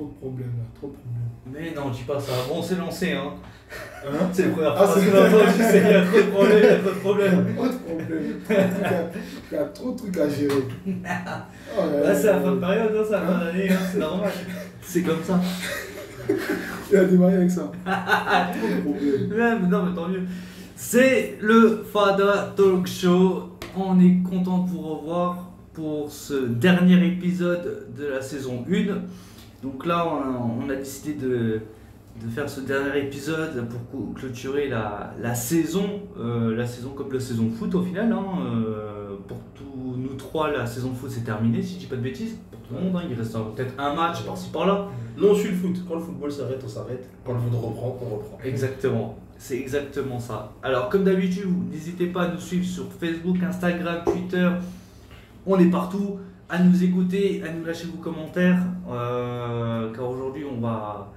trop de problèmes là, trop de problèmes. Mais non, dis pas ça. Bon, on s'est lancé, hein. C'est la première fois que l'entendu, c'est qu'il y a trop de problèmes, il y a trop de problèmes. Trop de problèmes. Il y a trop de trucs à gérer. Oh, Là, c'est la fin de période, hein, c'est la fin d'année, hein, c'est normal. C'est comme ça. Il a démarré avec ça. Trop de problèmes. Ouais, mais non, mais tant mieux. C'est le Fada Talk Show. On est content de vous revoir pour ce dernier épisode de la saison 1. Donc là, on a décidé de faire ce dernier épisode pour clôturer la saison comme la saison foot au final. Hein. Pour tous nous trois, la saison foot c'est terminé, si je dis pas de bêtises. Pour tout le monde, hein. Il reste peut-être un match par-ci par-là. Nous on suit le foot. Quand le football s'arrête, on s'arrête. Quand le foot reprend, on reprend. Exactement. C'est exactement ça. Alors comme d'habitude, n'hésitez pas à nous suivre sur Facebook, Instagram, Twitter. On est partout. À nous écouter, à nous lâcher vos commentaires. Car aujourd'hui, on va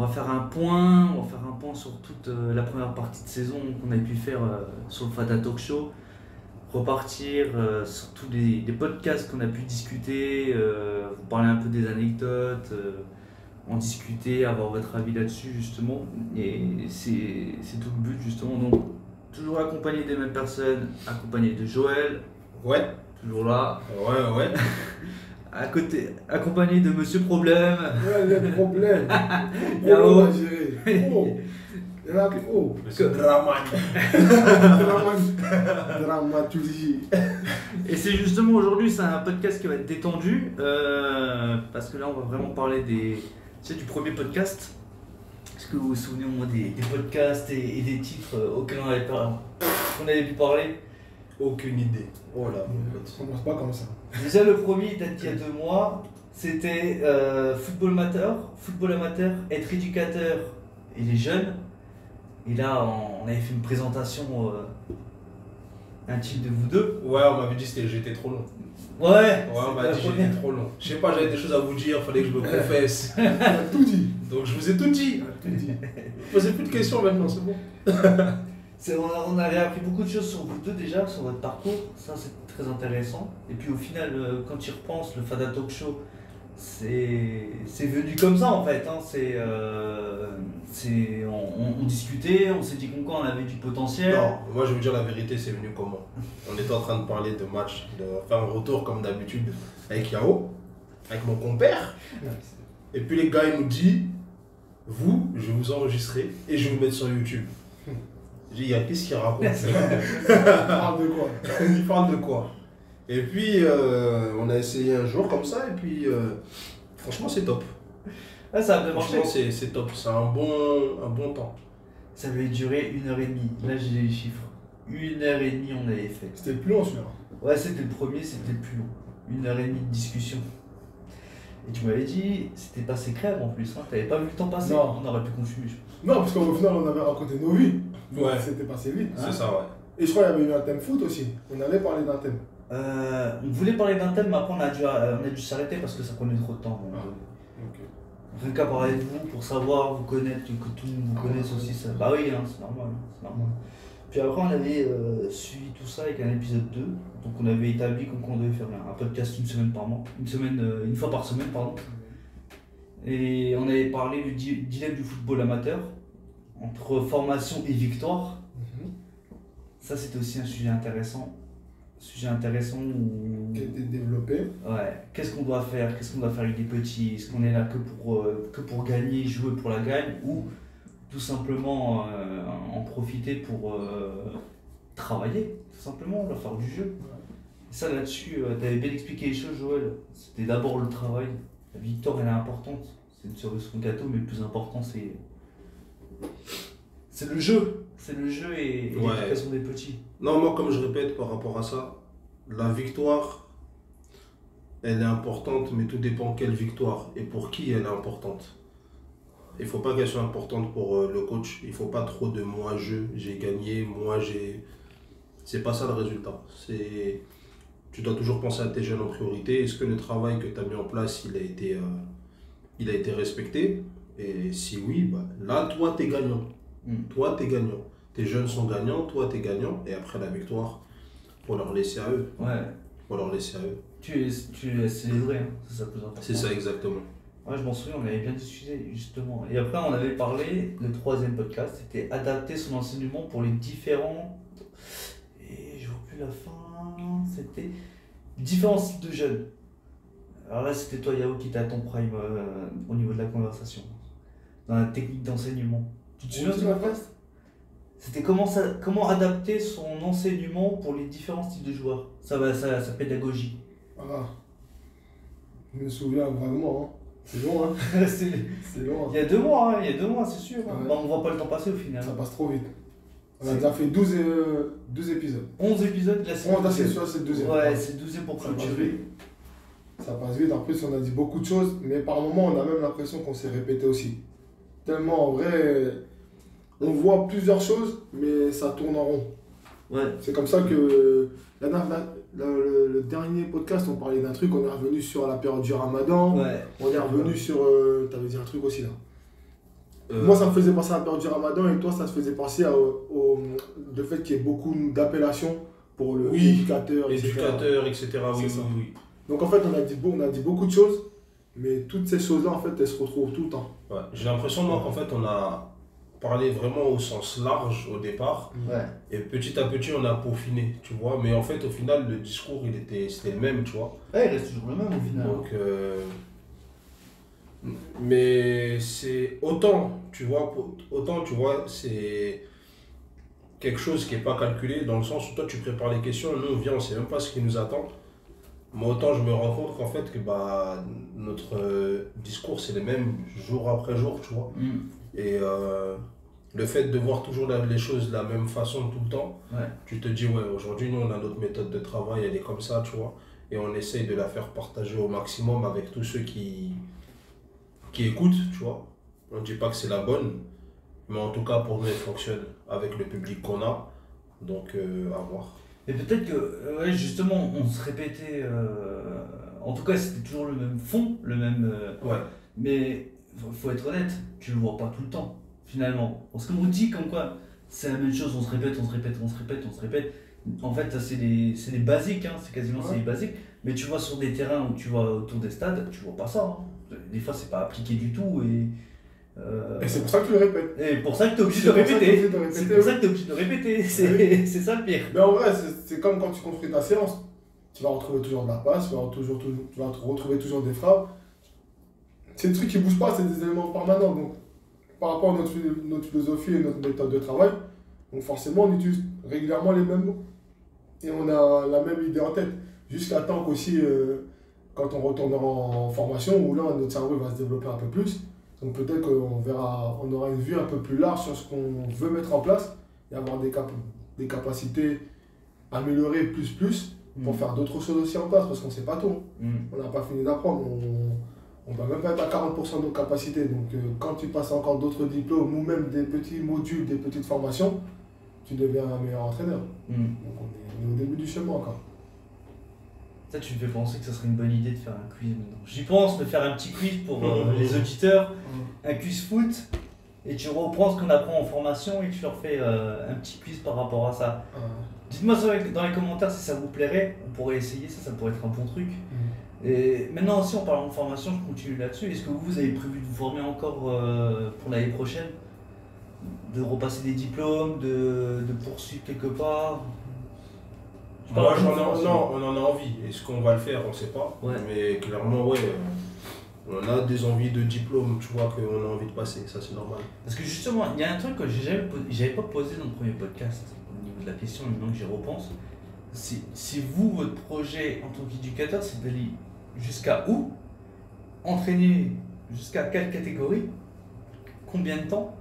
faire un point. On va faire un point sur toute la première partie de saison qu'on a pu faire sur le Fada Talk Show. Repartir sur tous les podcasts qu'on a pu discuter. Vous parler un peu des anecdotes. En discuter, avoir votre avis là-dessus justement, et c'est tout le but justement. Donc toujours accompagné des mêmes personnes, accompagné de Joël, Ouais. toujours là, Ouais. à côté, accompagné de Monsieur Problème, Ouais, les problèmes. Yao. À gérer. Oh. Il y en a trop. Monsieur Draman. Dramaturgie. et c'est justement aujourd'hui, c'est un podcast qui va être détendu, parce que là on va vraiment parler du premier podcast. Est-ce que vous vous souvenez au moins des podcasts et des titres auxquels on avait pu parler? Aucune idée. Oh là. Ça commence pas comme ça. Déjà le premier date d'il y a 2 mois, c'était football amateur, être éducateur et les jeunes. Et là on avait fait une présentation intime de vous deux. Ouais, on m'avait dit que j'étais trop long. Ouais, On m'a dit que j'étais trop long. Je sais pas, j'avais des choses à vous dire, fallait que je me confesse. Il a tout dit. Donc je vous ai tout dit. Il a tout dit. Posez plus de questions maintenant, c'est bon. On avait appris beaucoup de choses sur vous deux déjà, sur votre parcours, ça c'est très intéressant. Et puis au final, quand tu y repenses, le Fada Talk Show, c'est venu comme ça en fait. Hein. On discutait, on s'est dit qu'on avait du potentiel. Non, moi je vais vous dire la vérité, c'est venu comment? On était en train de parler de match, de faire un retour comme d'habitude avec Yao, avec mon compère. Et puis les gars, ils nous disent, vous, je vais vous enregistrer et je vais vous mettre sur YouTube. J'ai dit, qu'est-ce qu'il raconte? Il parle de quoi? Il parle de quoi? Et puis, on a essayé un jour comme ça, et puis, franchement, c'est top. Ah, ça a bien marché. Franchement, c'est top. C'est un bon temps. Ça devait durer 1h30. Là j'ai les chiffres. 1h30 on avait fait. C'était le plus long celui-là. Ouais, c'était le premier, c'était le plus long. 1h30 de discussion. Et tu m'avais dit, c'était passé crème en plus, hein. T'avais pas vu le temps passer? Non. On aurait pu continuer, je pense. Non, parce qu'au final, on avait raconté nos vies. Donc, Ouais. c'était passé vite. C'est ça, ouais. Et je crois qu'il y avait eu un thème foot aussi. On allait parler d'un thème. On voulait parler d'un thème, mais après on a dû s'arrêter parce que ça prenait trop de temps. Donc, Ok. rien qu'à parler de vous pour savoir, vous connaître, que tout le monde vous connaisse aussi. Ça... Bah oui, hein, c'est normal, hein, c'est normal. Puis après on avait suivi tout ça avec un épisode 2. Donc on avait établi qu'on devait faire un podcast une fois par semaine, pardon. Et on avait parlé du dilemme du football amateur entre formation et victoire. Ça c'était aussi un sujet intéressant. Où... Qui a été développé. Ouais, qu'est-ce qu'on doit faire avec les petits? Est-ce qu'on est là que pour gagner, jouer pour la gagne, ou tout simplement en profiter pour travailler, tout simplement, leur faire du jeu? Et ça là-dessus, tu avais bien expliqué les choses, Joël. C'était d'abord le travail. La victoire elle est importante, c'est une cerise sur le gâteau, mais le plus important c'est le jeu. C'est le jeu et l'éducation des petits. Non, moi, comme je répète par rapport à ça, la victoire, elle est importante, mais tout dépend quelle victoire et pour qui elle est importante. Il ne faut pas qu'elle soit importante pour le coach. Il ne faut pas trop de moi, j'ai gagné, moi, j'ai... C'est pas ça le résultat. Tu dois toujours penser à tes jeunes en priorité. Est-ce que le travail que tu as mis en place, il a été respecté? Et si oui, bah, là, toi, tu es gagnant. Toi, tu es gagnant. Tes jeunes sont gagnants, toi, tu es gagnant. Et après la victoire, faut leur laisser à eux. Ouais. Faut leur laisser à eux. Tu es célébré, hein. C'est ça le plus important. C'est ça exactement. Ouais, je m'en souviens, on avait bien discuté justement. Et après, on avait parlé, le troisième podcast, c'était adapter son enseignement pour les différents. Et je vois plus la fin. C'était différents types de jeunes. Alors là, c'était toi, Yao, qui était à ton prime au niveau de la conversation, dans la technique d'enseignement. Tu te souviens de ce podcast? C'était comment adapter son enseignement pour les différents types de joueurs. Sa pédagogie. Ah, je me souviens vraiment, hein. C'est long, hein. C'est long. Il y a 2 mois, c'est sûr. Ouais. Bah, on voit pas le temps passer au final. Ça passe trop vite. On a déjà fait 12 épisodes. 11 épisodes, là c'est 11 c'est le deuxième. Ouais, c'est le 12e pour Ça passe clôturer. vite. Ça passe vite. En plus, on a dit beaucoup de choses, mais par moments, on a même l'impression qu'on s'est répété aussi. Tellement, en vrai, on voit plusieurs choses, mais ça tourne en rond. Ouais. C'est comme ça que le dernier podcast, on parlait d'un truc, on est revenu sur la période du Ramadan. Ouais. On est revenu sur. T'avais dit un truc aussi là. Moi, ça me faisait penser à la période du Ramadan et toi, ça te faisait penser au le fait qu'il y ait beaucoup d'appellations pour le éducateur, etc. Éducateur, etc. Oui, C'est ça. oui. Donc en fait, on a dit beaucoup de choses, mais toutes ces choses-là, en fait, elles se retrouvent tout le temps. Ouais. J'ai l'impression, moi, qu'en fait, on a parlé vraiment au sens large au départ. Ouais. Et petit à petit, on a peaufiné, tu vois. Mais en fait, au final, le discours, c'était le même, tu vois. Ouais, il reste toujours le même au final. Donc, mais c'est autant, tu vois, c'est quelque chose qui n'est pas calculé dans le sens où toi, tu prépares les questions, nous, on vient, on ne sait même pas ce qui nous attend. Mais autant, je me rends compte qu'en fait, que notre discours, c'est le même jour après jour, tu vois. Et le fait de voir toujours les choses de la même façon tout le temps, Ouais. tu te dis, ouais, aujourd'hui, nous, on a notre méthode de travail, elle est comme ça, tu vois. Et on essaye de la faire partager au maximum avec tous ceux qui écoutent, tu vois. On ne dit pas que c'est la bonne, mais en tout cas, pour nous, elle fonctionne avec le public qu'on a. Donc, à voir. Et peut-être que, ouais, justement, on se répétait. En tout cas, c'était toujours le même fond, le même. Ouais. Mais faut être honnête, tu le vois pas tout le temps, finalement. Parce qu'on dit comme quoi, c'est la même chose, on se répète. En fait, ça, c'est les basiques, hein, c'est quasiment c'est les basiques. Mais tu vois sur des terrains où tu vas autour des stades, tu vois pas ça. Hein. Des fois, c'est pas appliqué du tout. Et c'est pour ça que tu le répètes. Et pour ça que tu es obligé de répéter. C'est pour ça que tu es obligé de répéter. C'est ça le pire. Mais en vrai, c'est comme quand tu construis ta séance. Tu vas retrouver toujours de la passe, tu vas retrouver toujours des frappes. C'est des trucs qui ne bougent pas, c'est des éléments permanents. Donc, par rapport à notre philosophie et notre méthode de travail, donc forcément, on utilise régulièrement les mêmes mots. Et on a la même idée en tête. Jusqu'à temps qu'aussi, quand on retournera en formation, où là, notre cerveau va se développer un peu plus. Donc peut-être qu'on aura une vue un peu plus large sur ce qu'on veut mettre en place et avoir des capacités améliorées plus pour faire d'autres choses aussi en place parce qu'on ne sait pas tout. On n'a pas fini d'apprendre. On ne va même pas être à 40% de nos capacités. Donc quand tu passes encore d'autres diplômes ou même des petits modules, des petites formations, tu deviens un meilleur entraîneur. Donc on est au début du chemin encore. Ça, tu me fais penser que ça serait une bonne idée de faire un quiz maintenant. J'y pense, de faire un petit quiz pour les auditeurs, un quiz foot, et tu reprends ce qu'on apprend en formation et tu leur fais un petit quiz par rapport à ça. Dites-moi ça dans les commentaires si ça vous plairait, on pourrait essayer ça pourrait être un bon truc. Et maintenant aussi, en parlant de formation, je continue là-dessus. Est-ce que vous avez prévu de vous former encore pour l'année prochaine? De repasser des diplômes, de poursuivre quelque part? Moi, on en a envie. Est-ce qu'on va le faire? On ne sait pas. Ouais. Mais clairement, ouais, on a des envies de diplôme, tu vois, qu'on a envie de passer. Ça, c'est normal. Parce que justement, il y a un truc que j'avais pas posé dans le premier podcast, au niveau de la question, maintenant que j'y repense. Si vous, votre projet en tant qu'éducateur, c'est d'aller jusqu'à où? Entraîner jusqu'à quelle catégorie? Combien de temps?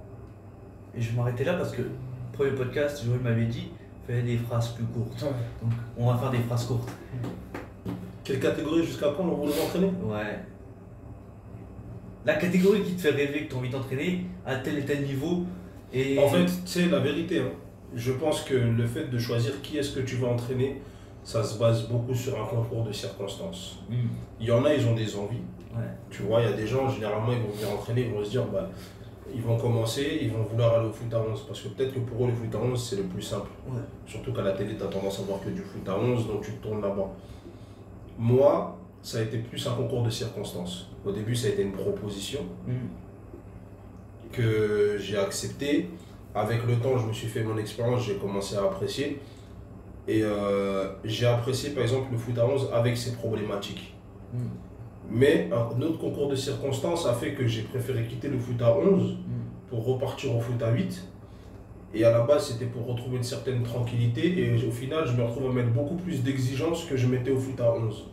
Et je vais m'arrêter là parce que le premier podcast, Joël m'avait dit, fais des phrases plus courtes. Donc on va faire des phrases courtes. Quelle catégorie jusqu'à quand on va entraîner? Ouais. La catégorie qui te fait rêver, que tu as envie d'entraîner à tel et tel niveau. Et... En fait, c'est la vérité. Hein. Je pense que le fait de choisir qui est-ce que tu vas entraîner, ça se base beaucoup sur un concours de circonstances. Il y en a, ils ont des envies. Ouais. Tu vois, il y a des gens, généralement, ils vont venir entraîner, ils vont se dire, bah, ils vont commencer, ils vont vouloir aller au foot à 11. Parce que peut-être que pour eux, le foot à 11, c'est le plus simple. Ouais. Surtout qu'à la télé, tu as tendance à voir que du foot à 11, donc tu te tournes là-bas. Moi, ça a été plus un concours de circonstances. Au début, ça a été une proposition que j'ai acceptée. Avec le temps, je me suis fait mon expérience, j'ai commencé à apprécier. Et j'ai apprécié par exemple le foot à 11 avec ses problématiques. Mais un autre concours de circonstances a fait que j'ai préféré quitter le foot à 11 pour repartir au foot à 8. Et à la base, c'était pour retrouver une certaine tranquillité. Et au final, je me retrouve à mettre beaucoup plus d'exigences que je mettais au foot à 11.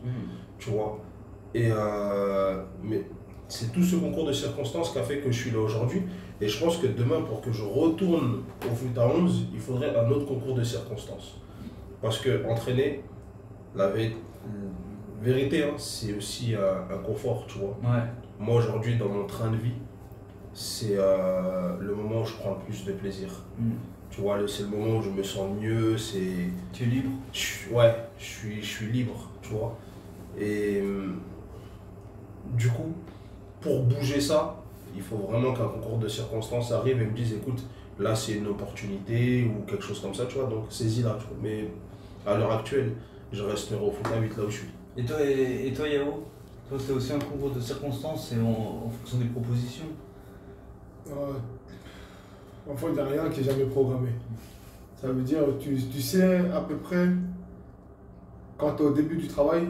Tu vois. Et mais c'est tout ce concours de circonstances qui a fait que je suis là aujourd'hui. Et je pense que demain, pour que je retourne au foot à 11, il faudrait un autre concours de circonstances. Parce que entraîner, la vérité, hein, c'est aussi un confort, tu vois. Ouais. Moi, aujourd'hui, dans mon train de vie, c'est le moment où je prends le plus de plaisir. Tu vois, c'est le moment où je me sens mieux, c'est... Tu es libre. Ouais, je suis libre, tu vois. Et du coup, pour bouger ça, il faut vraiment qu'un concours de circonstances arrive et me dise, écoute, là c'est une opportunité ou quelque chose comme ça, tu vois, donc saisis-la, tu vois. Mais à l'heure actuelle, je resterai au foot à 8 là où je suis. Et toi Yao? Toi, c'est aussi un concours de circonstances et en fonction des propositions? Enfin, il n'y a rien qui est jamais programmé. Ça veut dire, tu sais à peu près quand tu es au début du travail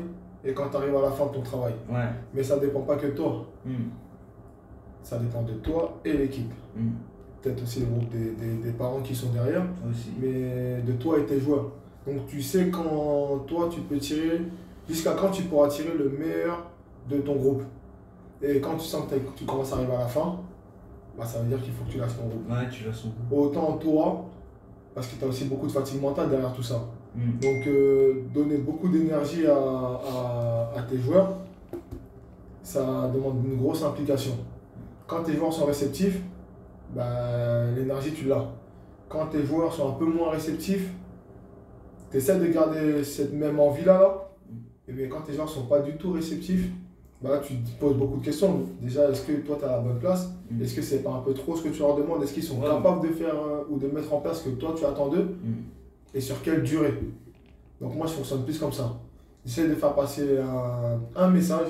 et quand tu arrives à la fin de ton travail. Ouais. Mais ça ne dépend pas que de toi. Ça dépend de toi et l'équipe. Peut-être aussi le groupe des parents qui sont derrière, Aussi. mais de toi et tes joueurs. Donc tu sais quand toi tu peux tirer, jusqu'à quand tu pourras tirer le meilleur de ton groupe. Et quand tu sens que tu commences à arriver à la fin, bah, ça veut dire qu'il faut que tu lâches ton groupe. Ouais, tu lâches ton groupe. Autant toi, parce que tu as aussi beaucoup de fatigue mentale derrière tout ça. Donc donner beaucoup d'énergie à tes joueurs, ça demande une grosse implication. Quand tes joueurs sont réceptifs, bah, l'énergie tu l'as. Quand tes joueurs sont un peu moins réceptifs, tu essaies de garder cette même envie-là. Et bien quand tes joueurs ne sont pas du tout réceptifs, bah là, tu te poses beaucoup de questions. Déjà, est-ce que toi tu as la bonne place? Est-ce que c'est pas un peu trop ce que tu leur demandes? Est-ce qu'ils sont capables de faire ou de mettre en place ce que toi tu attends d'eux? Et sur quelle durée? Donc moi je fonctionne plus comme ça. J'essaie de faire passer un message.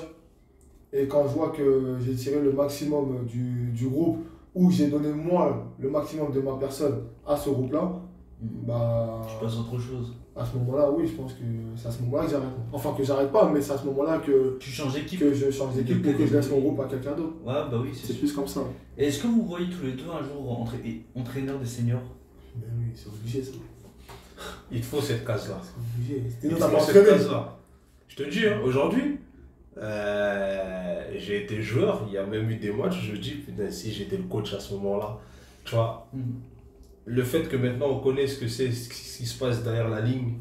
Et quand je vois que j'ai tiré le maximum du groupe, ou j'ai donné moi le maximum de ma personne à ce groupe-là, bah, Tu passes à autre chose. À ce moment-là, oui, je pense que c'est à ce moment-là que j'arrête. Enfin que j'arrête pas, mais c'est à ce moment-là que tu changes d'équipe. Que je change d'équipe pour que je laisse mon groupe à quelqu'un d'autre. Ouais, bah oui, c'est plus comme ça. Et est-ce que vous voyez tous les deux un jour entraîneur des seniors? Ben oui, c'est obligé ça. Il te faut cette case-là. C'est obligé. Il te faut cette case-là. Je te dis, hein, aujourd'hui, j'ai été joueur, il y a même eu des matchs, je dis, putain, si j'étais le coach à ce moment-là, tu vois, le fait que maintenant on connaît ce que c'est, ce qui se passe derrière la ligne,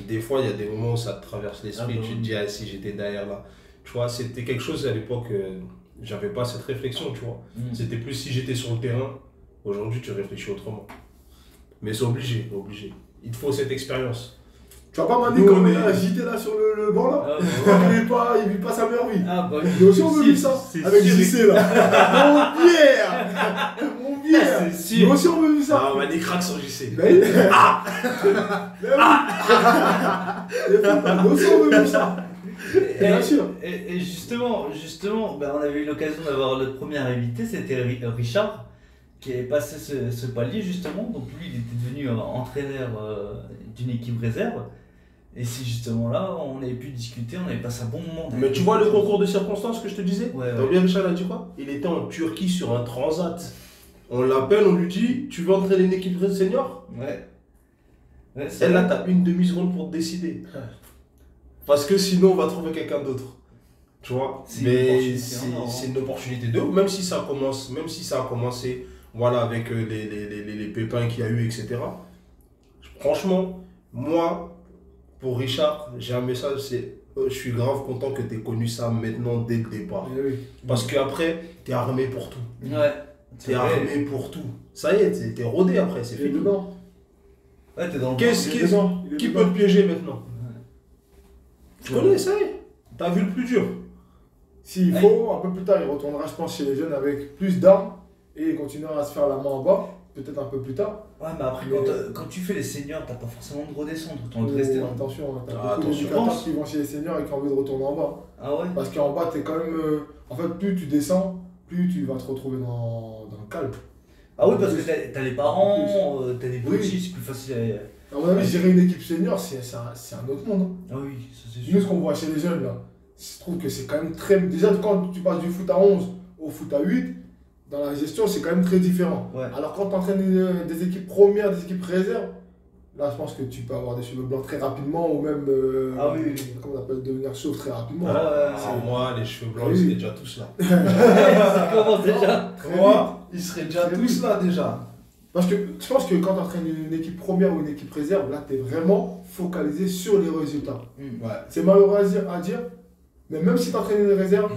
des fois il y a des moments où ça te traverse l'esprit, tu te dis, ah, si j'étais derrière là, tu vois, c'était quelque chose à l'époque, j'avais pas cette réflexion, tu vois, c'était plus si j'étais sur le terrain, aujourd'hui tu réfléchis autrement, mais c'est obligé, il te faut cette expérience. Tu vas pas m'en dire qu'on est agité là sur le banc là? Il vit pas sa meilleure vie. Ah bah oui. Mais aussi on veut vivre ça avec JC là. Mon Pierre. C'est sûr. Mais aussi on veut vivre ça. Ah, on a des cracks sur JC. Mais aussi on veut vivre ça. Bien sûr. Et justement, bah, on avait eu l'occasion d'avoir notre premier invité, c'était Richard, qui est passé ce palier justement. Donc lui, il était devenu entraîneur d'une équipe réserve. Et c'est justement là, on avait pu discuter, on avait passé un bon moment. Mais tu vois le concours de circonstances que je te disais? Ouais, t'as oublié, Richard a dit quoi? Il était en Turquie sur un transat. On l'appelle, on lui dit, tu veux entraîner une équipe senior? Ouais. Elle là, t'as une demi-seconde pour te décider. Parce que sinon, on va trouver quelqu'un d'autre. Tu vois? Mais c'est une opportunité de ouf, même si ça a commencé voilà, avec les pépins qu'il y a eu, etc. Franchement, moi, pour Richard, j'ai un message, c'est je suis grave content que tu aies connu ça maintenant dès le départ. Oui. Parce qu'après, tu es armé pour tout. Ouais. Tu es armé pour tout. Ça y est, tu es rodé après, c'est fini. Dedans. Ouais, t'es dans le Qui peut te piéger maintenant? Tu connais, ça y est. Tu as vu le plus dur. S'il faut, un peu plus tard, il retournera, je pense, chez les jeunes avec plus d'armes et il continuera à se faire la main en bas. peut-être un peu plus tard. Ouais, mais après, quand tu fais les seniors, t'as pas forcément de redescendre. T'as envie de Oh, rester dans. attention, hein, t'as Ah, beaucoup attention. d'éducateurs qui vont chez les seniors et qui ont envie de retourner en bas. Ah ouais? Parce qu'en bas, t'es quand même. En fait, plus tu descends, plus tu vas te retrouver dans le calme. Ah oui, parce que t'as les parents, t'as des Oui. petits, c'est plus facile à. À mon avis, gérer une équipe senior, c'est un autre monde. Ah oui, ça c'est Nous, sûr. ce qu'on voit chez les jeunes, là, je trouve que c'est quand même très. Déjà, quand tu passes du foot à 11 au foot à 8, dans la gestion, c'est quand même très différent. Ouais. Alors, quand tu entraînes des équipes premières, des équipes réserves, là, je pense que tu peux avoir des cheveux blancs très rapidement ou même. Ah oui. Comment on appelle, devenir chauve très rapidement. Ah, Moi, les cheveux blancs, Oui. ils seraient déjà tous là. Ça commence déjà. Moi, ils seraient déjà Très tous vite. là déjà. Parce que je pense que quand tu entraînes une équipe première ou une équipe réserve, là, tu es vraiment focalisé sur les résultats. Ouais. C'est malheureux à dire, mais même si tu entraînes une réserve,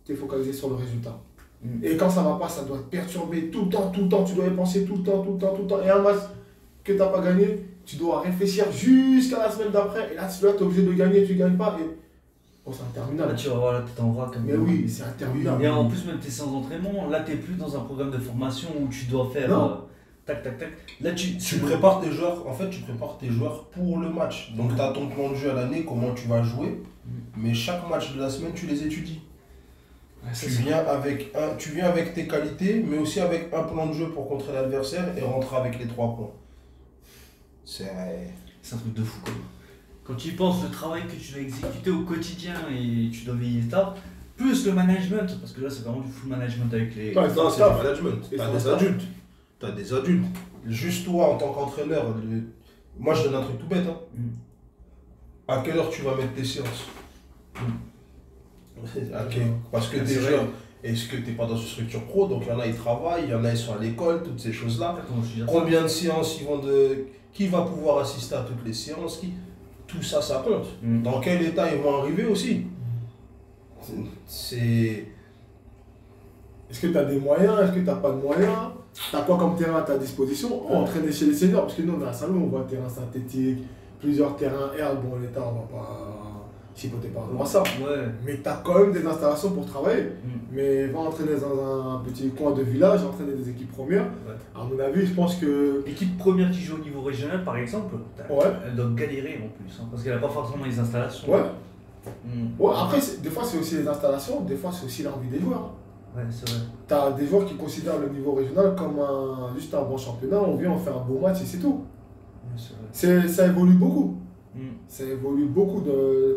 tu es focalisé sur le résultat. Mm. Et quand ça va pas, ça doit te perturber tout le temps, tu dois y penser tout le temps. Et un match que tu n'as pas gagné, tu dois réfléchir jusqu'à la semaine d'après. Et là, tu es obligé de gagner, tu ne gagnes pas. Et... Bon, c'est Là, interminable. tu vas voir la tête en vrac comme Mais oui, c'est interminable. Et en plus, même tes séances d'entraînement, là, t'es plus dans un programme de formation où tu dois faire Non. tac, tac, tac. Là, Tu prépares tes joueurs, en fait, tu prépares tes joueurs pour le match. Donc, tu as ton plan de jeu à l'année, comment tu vas jouer. Mais chaque match de la semaine, tu les étudies. Ouais, ça, Tu c'est- viens avec tes qualités, mais aussi avec un plan de jeu pour contrer l'adversaire et rentrer avec les 3 points. C'est C'est un truc de fou, quoi. Quand tu y penses, le travail que tu dois exécuter au quotidien et tu dois veiller ça, plus le management, parce que là, c'est vraiment du full management avec les. Ouais, non, c'est staff. du management. Et T'as son des staff. adultes. T'as des adultes. Juste toi, en tant qu'entraîneur, moi je donne un truc tout bête. Hein. À quelle heure tu vas mettre tes séances Parce que C'est tes vrai. joueurs, est-ce que tu n'es pas dans une structure pro? Donc il y en a, ils travaillent, il y en a, ils sont à l'école, toutes ces choses-là. Comment je dis ça? Combien de séances ils vont de. Qui va pouvoir assister à toutes les séances Tout ça, ça compte. Mm. Dans quel état ils vont arriver aussi C'est. Est-ce que tu as des moyens? Est-ce que tu n'as pas de moyens? Tu as quoi comme terrain à ta disposition? On entraîner chez les seniors, parce que nous, on est à Saint-Louis, on voit terrain synthétique, plusieurs terrains herbe. Bon, l'État, on va pas chipoter par rapport à ça. Ouais. Mais tu as quand même des installations pour travailler. Mm. Mais va entraîner dans un petit coin de village, entraîner des équipes premières. Ouais. À mon avis, je pense que. L'équipe première qui joue au niveau régional, par exemple, Ouais. elle doit galérer en plus, hein, parce qu'elle n'a pas forcément les installations. Ouais. Mm. Ouais, après, des fois, c'est aussi les installations, des fois, c'est aussi l'envie des joueurs. Ouais, c'est vrai. Tu as des joueurs qui considèrent le niveau régional comme juste un bon championnat. On vient, on fait un beau match et c'est tout. Ouais, c'est vrai. Ça évolue beaucoup. Mm. Ça évolue beaucoup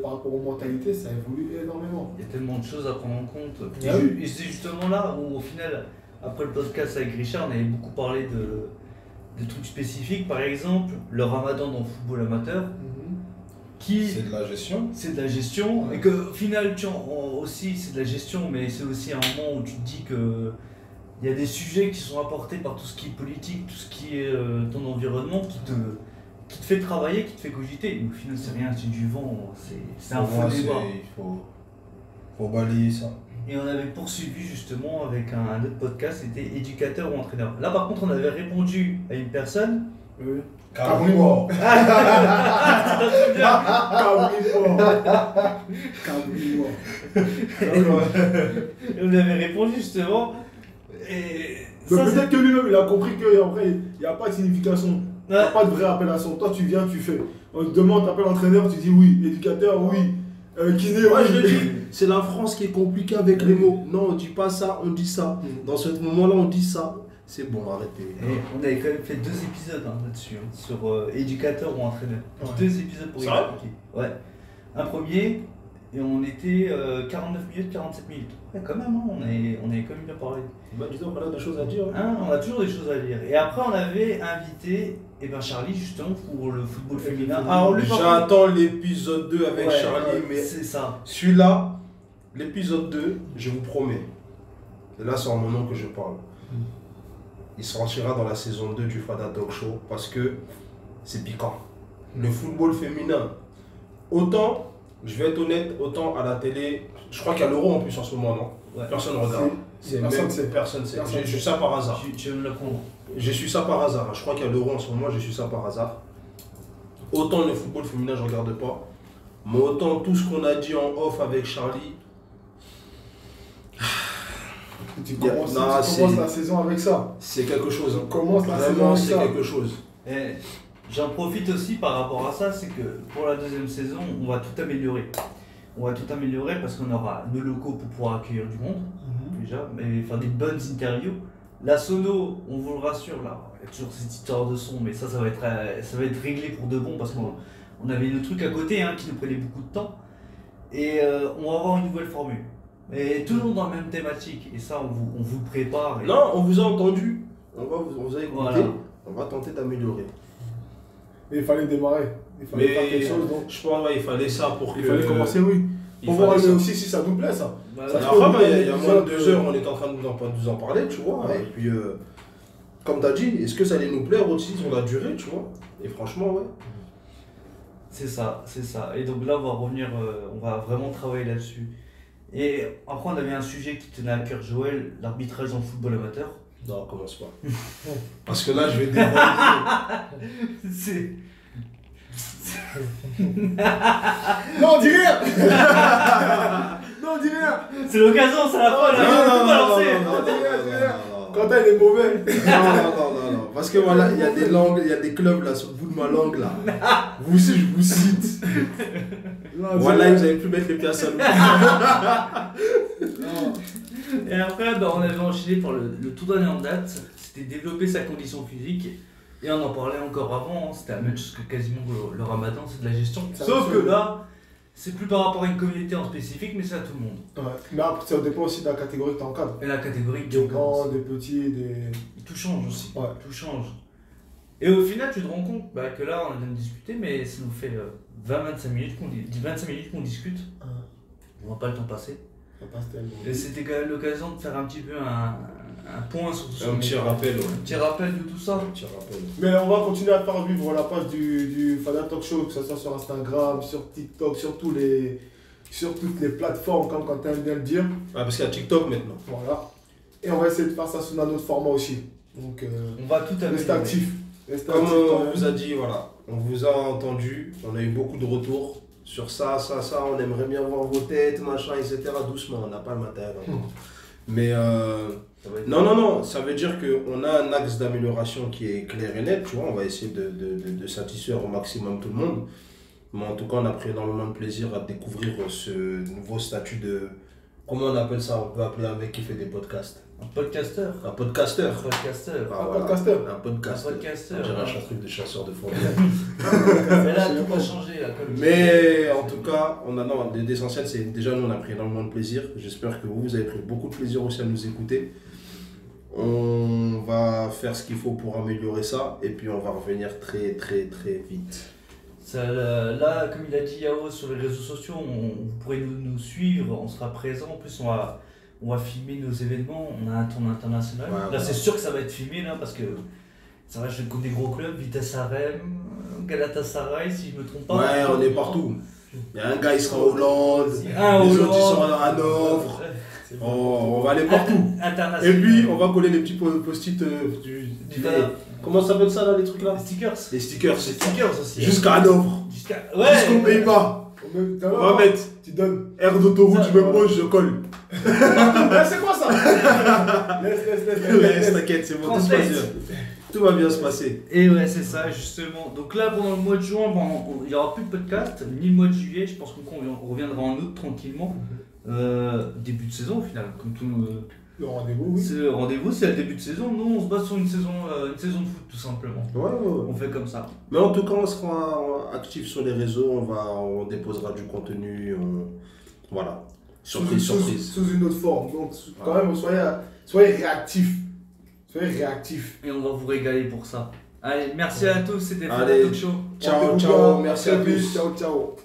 par rapport aux mentalités, ça évolue énormément. Il y a tellement de choses à prendre en compte. Ah oui. Et c'est justement là où, au final, après le podcast avec Richard, on avait beaucoup parlé de trucs spécifiques. Par exemple, le ramadan dans le football amateur, qui C'est de la gestion. c'est de la gestion. Et qu'au final, aussi, c'est de la gestion, mais c'est aussi un moment où tu te dis que il y a des sujets qui sont apportés par tout ce qui est politique, tout ce qui est ton environnement, qui te fait travailler, qui te fait cogiter. Mais au final, c'est rien, c'est du vent, c'est un Pour faux moi, débat. Il faut balayer ça. Et on avait poursuivi justement avec un autre podcast, c'était éducateur ou entraîneur. Là par contre on avait répondu à une personne. Carnivore. Carnivore. Et on avait répondu justement. Et Mais ça, peut-être que lui-même il a compris qu'après il n'y a pas de signification. Il n'y a Ouais. pas de vraie appellation. Toi tu viens, tu fais. On te demande, t'appelles entraîneur, tu dis oui. Éducateur, oui. Kiné, Moi oui. je le dis, c'est la France qui est compliquée avec les mots. Non, on dit pas ça, on dit ça. Dans ce moment-là, on dit ça. C'est bon, arrêtez. Et on avait quand même fait 2 épisodes là-dessus, hein, sur éducateur ou entraîneur. Ouais. 2 épisodes pour C'est vrai expliquer. Ouais. Un premier, et on était 49 minutes, 47 minutes. Ouais, quand même, hein, on avait quand même bien parlé. Bah, disons qu'on a des choses à dire. Hein, on a toujours des choses à dire. Et après, on avait invité Charlie justement pour le football féminin. Alors, lui, par contre- J'attends l'épisode 2 avec Ouais, Charlie, mais c'est ça. celui-là, l'épisode 2, je vous promets, et là c'est en mon nom que je parle, il sortira dans la saison 2 du Fada Talk Show parce que c'est piquant. Le football féminin, autant, je vais être honnête, autant à la télé, je crois qu'il y a l'Euro en plus en ce moment, non? Ouais. Personne ne regarde. Personne Même sait. personne sait. Personne J'ai su sait. ça par hasard. Tu veux me l'apprendre? J'ai su ça par hasard. Je crois qu'il y a l'Euro en ce moment, j'ai su ça par hasard. Autant le football féminin, je regarde pas. Mais autant tout ce qu'on a dit en off avec Charlie. Tu Yeah. commences, Non, tu commences la saison avec ça. C'est quelque chose. On commence la saison Vraiment, avec c'est ça. quelque chose. Et j'en profite aussi par rapport à ça, c'est que pour la deuxième saison, on va tout améliorer. On va tout améliorer parce qu'on aura nos locaux pour pouvoir accueillir du monde, déjà, mais faire des bonnes interviews. La sono, on vous le rassure, là, il y a toujours cette histoire de son, mais ça va être réglé pour de bon parce qu'on avait le truc à côté qui nous prenait beaucoup de temps. Et on va avoir une nouvelle formule. Et toujours dans la même thématique, et ça, on vous le prépare. Et... Non, on vous a entendu. On vous a écouté. Voilà. On va tenter d'améliorer. Mais il fallait démarrer. Il fallait faire quelque chose. Donc, je pense qu'il fallait ça pour que. il fallait commencer, oui. Pour voir aussi si ça nous plaît, ça. Bah, Ça ouais. se Après, peut, il y a moins de 2 heures, on est en train de nous en parler, tu vois. Ouais. Et puis, comme tu as dit, est-ce que ça allait nous plaire aussi sur la durée, tu vois. Et franchement, ouais. C'est ça, c'est ça. Et donc là, on va revenir, on va vraiment travailler là-dessus. Et après, on avait un sujet qui tenait à cœur, Joël, l'arbitrage en football amateur. Non, commence pas. Parce que là, je vais dévoiler. C'est... Non, on dit rien. Non, on dit rien. C'est l'occasion, c'est la fin, là, Non, on non, peut balancer. non, dis rien, dis rien. non. Quentin, il est mauvais. Non. Parce que voilà, il y a des langues, il y a des clubs là sur le bout de ma langue là. Vous aussi, je vous cite. Non, dis Voilà, rien. vous avez pu mettre les pieds à salon. Non. Et après, bah, on avait enchaîné par le tout dernier en date, c'était développer sa condition physique. Et on en parlait encore avant, c'était la même chose que quasiment le ramadan, c'est de la gestion. Ça Sauf me que fait- là, c'est plus par rapport à une communauté en spécifique, mais c'est à tout le monde. Ouais. Mais après, ça dépend aussi de la catégorie que tu encadres. Et la catégorie Des grands, des petits, des. tout change aussi. Ouais. Tout change. Et au final, tu te rends compte que là, on vient de discuter, mais ça nous fait 20-25 minutes 25 minutes qu'on discute. Ouais. On voit pas le temps passer. Ça passe tellement. Et c'était quand même l'occasion de faire un petit peu un point sur tout ça. Un petit rappel, ouais. Un petit rappel de tout ça. Un petit rappel. Mais on va continuer à faire vivre la page du Fada Talk Show, que ce soit sur Instagram, sur TikTok, sur toutes les plateformes, comme Quentin vient de le dire. Ouais, parce qu'il y a TikTok maintenant. Voilà. Et on va essayer de faire ça sous un autre format aussi. Donc, On va tout restez améliorer. actifs. Restez Comme actifs quand on même. vous a dit, voilà, on vous a entendu, on a eu beaucoup de retours sur ça, on aimerait bien voir vos têtes, machin, etc. Doucement, on n'a pas le matériel encore. Mais Ça va être- non, ça veut dire qu'on a un axe d'amélioration qui est clair et net, tu vois, on va essayer de satisfaire au maximum tout le monde. Mais en tout cas, on a pris énormément de plaisir à découvrir ce nouveau statut de... Comment on appelle ça? On peut appeler un mec qui fait des podcasts. Un podcasteur. Un podcasteur. Un podcasteur. Ah, Un voilà. podcasteur. Un podcasteur. Un podcasteur. On dirait un truc de chasseur de forêt. Mais là, tout va changer. Là, comme Mais en tout cas, l'essentiel, c'est déjà nous, on a pris énormément de plaisir. J'espère que vous avez pris beaucoup de plaisir aussi à nous écouter. On va faire ce qu'il faut pour améliorer ça et puis on va revenir très vite. Ça, là, comme il a dit Yao sur les réseaux sociaux, vous pourrez nous suivre, on sera présent. En plus, on va filmer nos événements. On a un tournoi international. Ouais, là, voilà. c'est sûr que ça va être filmé là parce que ça va jouer contre des gros clubs, Vitesse Arnhem, Galatasaray, si je me trompe pas. Ouais, on est partout. Il y a un gars, il sera en Hollande, Un les autres, ils Hollande. sont à Hanovre. On va aller partout. International. Et puis, on va coller les petits post-it du Voilà. Comment ça s'appelle ça là, les trucs là? Les stickers. Les stickers. Les stickers aussi. Jusqu'à Hanovre. Ouais. Jusqu'aux Pays-Bas. On On va mettre Tu donnes. air d'autoroute, Ça, je me pose, je colle. C'est quoi ça? Laisse. T'inquiète, c'est bon, tout se Translate. passe bien. Tout va bien se passer. Et ouais, c'est ça, justement. Donc là, pendant le mois de juin, il n'y aura plus de podcast, ni le mois de juillet. Je pense qu'on reviendra en août tranquillement. Début de saison, au final. Comme tout, Le rendez-vous, oui. c'est le rendez-vous, c'est le début de saison. Nous, on se base sur une saison de foot, tout simplement. Ouais. On fait comme ça. Mais en tout cas, on sera actif sur les réseaux, on déposera du contenu. Voilà. Surprise. Sous une autre forme. Donc, quand même, soyez réactifs. Soyez réactifs. Et on va vous régaler pour ça. Allez, merci à tous, c'était Allez. Fada Talk Show. Ciao, Portez-vous ciao, bien. merci à Très vite. tous. Ciao, ciao.